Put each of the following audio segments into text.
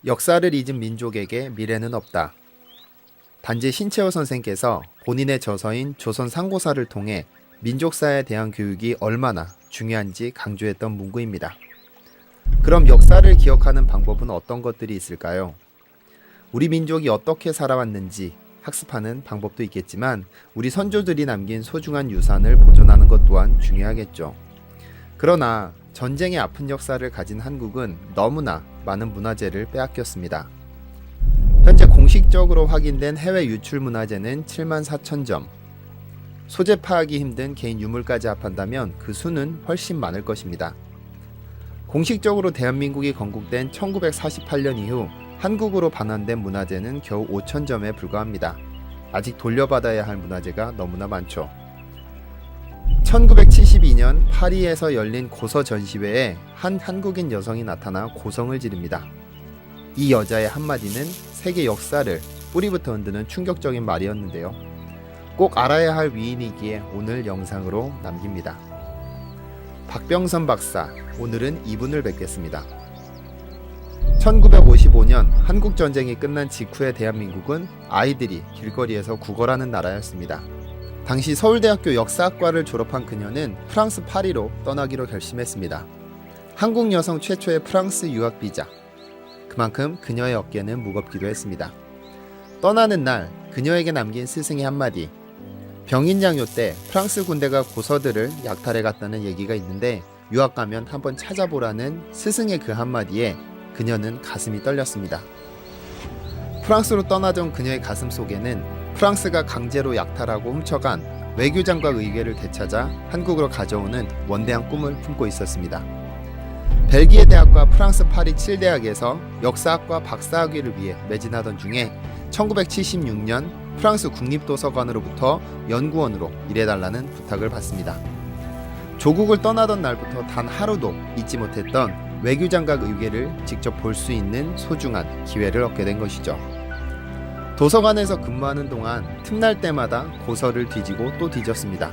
역사를 잊은 민족에게 미래는 없다. 단지 신채호 선생께서 본인의 저서인 조선 상고사를 통해 민족사에 대한 교육이 얼마나 중요한지 강조했던 문구입니다. 그럼 역사를 기억하는 방법은 어떤 것들이 있을까요? 우리 민족이 어떻게 살아왔는지 학습하는 방법도 있겠지만 우리 선조들이 남긴 소중한 유산을 보존하는 것 또한 중요하겠죠. 그러나 전쟁의 아픈 역사를 가진 한국은 너무나 많은 문화재를 빼앗겼습니다. 현재 공식적으로 확인된 해외 유출 문화재는 74,000점. 소재 파악이 힘든 개인 유물까지 합한다면 그 수는 훨씬 많을 것입니다. 공식적으로 대한민국이 건국된 1948년 이후 한국으로 반환된 문화재는 겨우 5,000점에 불과합니다. 아직 돌려받아야 할 문화재가 너무나 많죠. 1972년 파리에서 열린 고서 전시회에 한 한국인 여성이 나타나 고성을 지릅니다. 이 여자의 한마디는 세계 역사를 뿌리부터 흔드는 충격적인 말이었는데요. 꼭 알아야 할 위인이기에 오늘 영상으로 남깁니다. 박병선 박사, 오늘은 이분을 뵙겠습니다. 1955년 한국전쟁이 끝난 직후의 대한민국은 아이들이 길거리에서 구걸하는 나라였습니다. 당시 서울대학교 역사학과를 졸업한 그녀는 프랑스 파리로 떠나기로 결심했습니다. 한국 여성 최초의 프랑스 유학 비자. 그만큼 그녀의 어깨는 무겁기도 했습니다. 떠나는 날 그녀에게 남긴 스승의 한마디. 병인장요 때 프랑스 군대가 고서들을 약탈해 갔다는 얘기가 있는데 유학 가면 한번 찾아보라는 스승의 그 한마디에 그녀는 가슴이 떨렸습니다. 프랑스로 떠나던 그녀의 가슴 속에는 프랑스가 강제로 약탈하고 훔쳐간 외교장과 의궤를 되찾아 한국으로 가져오는 원대한 꿈을 품고 있었습니다. 벨기에 대학과 프랑스 파리 7대학에서 역사학과 박사학위를 위해 매진하던 중에 1976년 프랑스 국립도서관으로부터 연구원으로 일해달라는 부탁을 받습니다. 조국을 떠나던 날부터 단 하루도 잊지 못했던 외교장각 의궤를 직접 볼 수 있는 소중한 기회를 얻게 된 것이죠. 도서관에서 근무하는 동안 틈날 때마다 고서를 뒤지고 또 뒤졌습니다.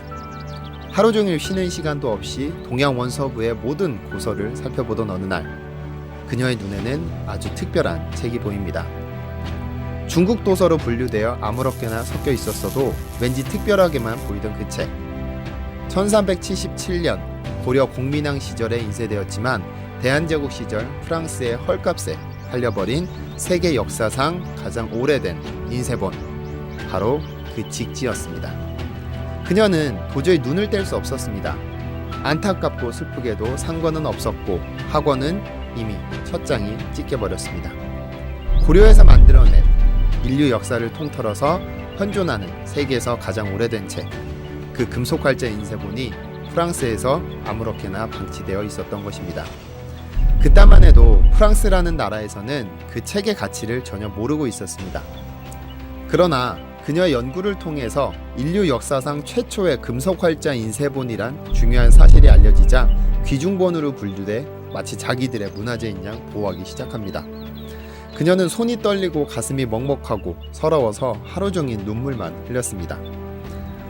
하루 종일 쉬는 시간도 없이 동양 원서부의 모든 고서를 살펴보던 어느 날 그녀의 눈에는 아주 특별한 책이 보입니다. 중국 도서로 분류되어 아무렇게나 섞여 있었어도 왠지 특별하게만 보이던 그 책. 1377년 고려 공민왕 시절에 인쇄되었지만 대한제국 시절 프랑스의 헐값에 팔려버린 세계 역사상 가장 오래된 인쇄본, 바로 그 직지였습니다. 그녀는 도저히 눈을 뗄 수 없었습니다. 안타깝고 슬프게도 상관은 없었고 학원은 이미 첫 장이 찢겨버렸습니다. 고려에서 만들어낸 인류 역사를 통틀어서 현존하는 세계에서 가장 오래된 책, 그 금속활자 인쇄본이 프랑스에서 아무렇게나 방치되어 있었던 것입니다. 그때만 해도 프랑스라는 나라에서는 그 책의 가치를 전혀 모르고 있었습니다. 그러나 그녀의 연구를 통해서 인류 역사상 최초의 금속활자 인쇄본이란 중요한 사실이 알려지자 귀중본으로 분류돼 마치 자기들의 문화재인 양 보호하기 시작합니다. 그녀는 손이 떨리고 가슴이 먹먹하고 서러워서 하루 종일 눈물만 흘렸습니다.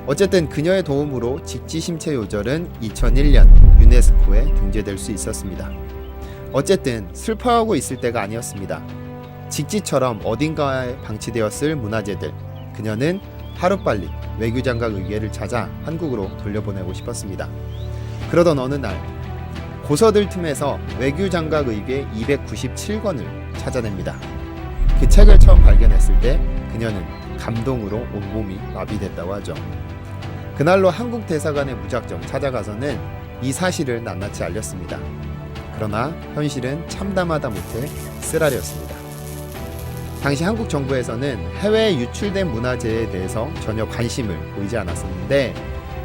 어쨌든 그녀의 도움으로 직지심체 요절은 2001년 유네스코에 등재될 수 있었습니다. 어쨌든 슬퍼하고 있을 때가 아니었습니다. 직지처럼 어딘가에 방치되었을 문화재들, 그녀는 하루빨리 외교장각 의궤를 찾아 한국으로 돌려보내고 싶었습니다. 그러던 어느 날 고서들 틈에서 외교장각 의궤 297권을 찾아냅니다. 그 책을 처음 발견했을 때 그녀는 감동으로 온몸이 마비됐다고 하죠. 그날로 한국 대사관에 무작정 찾아가서는 이 사실을 낱낱이 알렸습니다. 그러나 현실은 참담하다 못해 쓰라렸습니다. 당시 한국 정부에서는 해외에 유출된 문화재에 대해서 전혀 관심을 보이지 않았었는데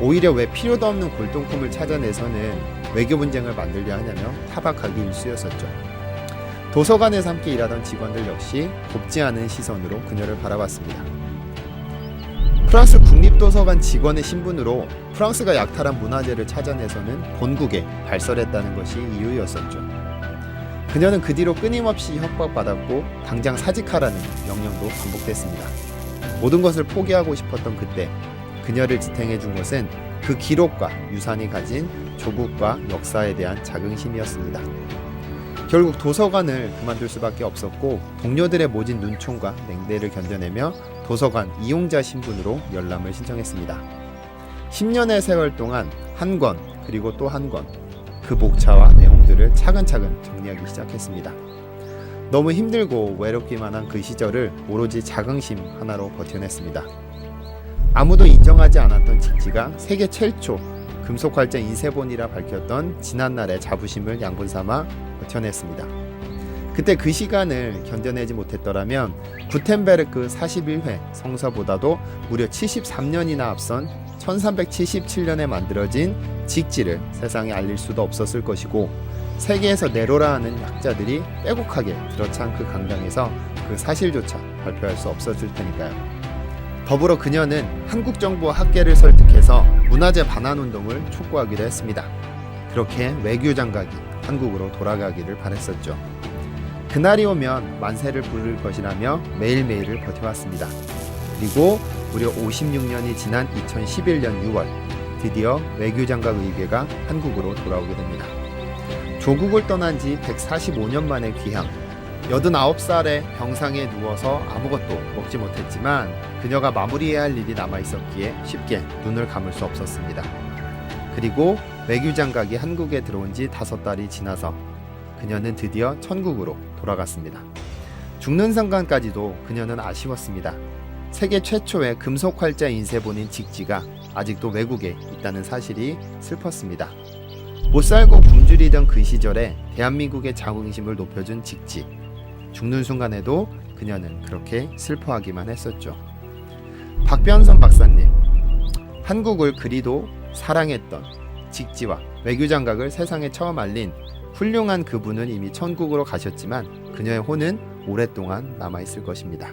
오히려 왜 필요도 없는 골동품을 찾아내서는 외교 분쟁을 만들려 하냐며 타박하기 일쑤였었죠. 도서관에서 함께 일하던 직원들 역시 곱지 않은 시선으로 그녀를 바라봤습니다. 프랑스 국립도서관 직원의 신분으로 프랑스가 약탈한 문화재를 찾아내서는 본국에 발설했다는 것이 이유였었죠. 그녀는 그 뒤로 끊임없이 협박받았고 당장 사직하라는 명령도 반복됐습니다. 모든 것을 포기하고 싶었던 그때 그녀를 지탱해 준 것은 그 기록과 유산이 가진 조국과 역사에 대한 자긍심이었습니다. 결국 도서관을 그만둘 수밖에 없었고 동료들의 모진 눈총과 냉대를 견뎌내며 도서관 이용자 신분으로 열람을 신청했습니다. 10년의 세월 동안 한 권 그리고 또 한 권 그 목차와 내용들을 차근차근 정리하기 시작했습니다. 너무 힘들고 외롭기만 한 그 시절을 오로지 자긍심 하나로 버텨냈습니다. 아무도 인정하지 않았던 직지가 세계 최초 금속활자 인쇄본이라 밝혔던 지난날의 자부심을 양분 삼아 버텨냈습니다. 그때 그 시간을 견뎌내지 못했더라면 구텐베르크 41회 성서보다도 무려 73년이나 앞선 1377년에 만들어진 직지를 세상에 알릴 수도 없었을 것이고 세계에서 내로라 하는 학자들이 빼곡하게 들어찬 그 강당에서 그 사실조차 발표할 수 없었을 테니까요. 더불어 그녀는 한국 정부와 학계를 설득해서 문화재 반환운동을 촉구하기도 했습니다. 그렇게 외교장각이 한국으로 돌아가기를 바랬었죠. 그날이 오면 만세를 부를 것이라며 매일매일을 버텨왔습니다. 그리고 무려 56년이 지난 2011년 6월 드디어 외교장각 의궤가 한국으로 돌아오게 됩니다. 조국을 떠난 지 145년 만에 귀향. 89살의 병상에 누워서 아무것도 먹지 못했지만 그녀가 마무리해야 할 일이 남아있었기에 쉽게 눈을 감을 수 없었습니다. 그리고 외교장각이 한국에 들어온 지 5달이 지나서 그녀는 드디어 천국으로 돌아갔습니다. 죽는 순간까지도 그녀는 아쉬웠습니다. 세계 최초의 금속활자 인쇄본인 직지가 아직도 외국에 있다는 사실이 슬펐습니다. 못살고 굶주리던 그 시절에 대한민국의 자긍심을 높여준 직지. 죽는 순간에도 그녀는 그렇게 슬퍼하기만 했었죠. 박변선 박사님, 한국을 그리도 사랑했던 직지와 외교장각을 세상에 처음 알린 훌륭한 그분은 이미 천국으로 가셨지만 그녀의 혼은 오랫동안 남아있을 것입니다.